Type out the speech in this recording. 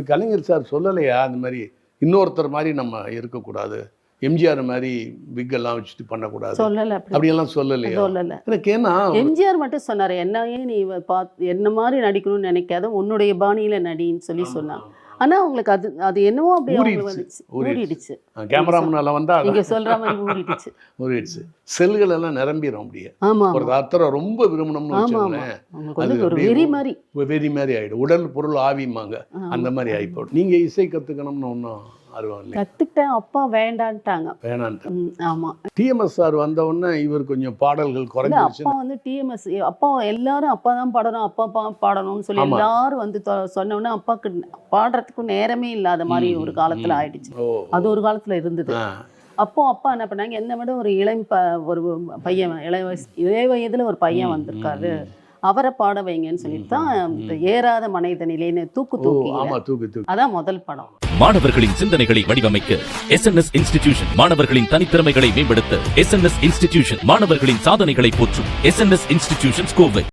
கலைஞர் sir சொல்லலையா அந்த மாதிரி இன்னொருத்தர் மாதிரி நம்ம இருக்கக்கூடாது, எம்ஜிஆர் மாதிரி விக்கெல்லாம் வச்சுட்டு பண்ணக்கூடாது, சொல்லல அப்படியெல்லாம் சொல்லலையா? சொல்லல. எனக்கு ஏன்னா எம்ஜிஆர் மட்டும் சொன்னாரு, என்னையே நீ என்ன மாதிரி நடிக்கணும்னு நினைக்காத, உன்னுடைய பாணியில நடின்னு சொல்லி சொன்னாங்க. ஆனா அவங்களுக்கு அது என்னவோ அப்படியே ஊறிடுச்சு. கேமரா முன்னால வந்தா நீங்க சொல்ற மாதிரி ஊறிடுச்சு. செல்கள் எல்லாம் நிரம்பிடும் அப்படியே. ஆமா, ஒரு அத்தரை ரொம்ப விரும்பணும்னு வச்சுக்கோங்களேன், ஒரு வெறி மாதிரி ஆயிடும். உடல் பொருள் ஆவிமாங்க, அந்த மாதிரி ஆயிப்போம். நீங்க இசை கத்துக்கணும்னு ஒன்றும் கத்துக்கிட்டேன், அப்பா வேண்டான்ட்டாங்க. ஆமா, டிஎம்எஸ் சார் வந்த உடனே இவர் கொஞ்சம் பாடல்கள் குறைஞ்சிருச்சு. அப்பா வந்து டிஎம்எஸ் அப்பா எல்லாரும் அப்பா தான் பாடணும், அப்பா பாடணும்னு சொல்லி எல்லாரும் வந்து சொன்ன உடனே அப்பாவுக்கு பாடுறதுக்கும் நேரமே இல்லாத மாதிரி ஒரு காலத்துல ஆயிடுச்சு. அது ஒரு காலத்துல இருந்தது. அப்போ அப்பா என்ன பண்ணாங்க, என்னை விட ஒரு ஒரு பையன் இதே வயதுல ஒரு பையன் வந்திருக்காரு, அவரை பாட வைங்கன்னு சொல்லிட்டு தான் ஏறாத மனிதனிலேன்னு தூக்கு அதான் முதல் படம். மாணவர்களின் சிந்தனைகளை வடிவமைக்க SNS இன்ஸ்டிடியூஷன், மாணவர்களின் தனித்திறமைகளை மேம்படுத்த SNS இன்ஸ்டிடியூஷன், மாணவர்களின் சாதனைகளை போற்றும் SNS இன்ஸ்டிடியூஷன் கோவை.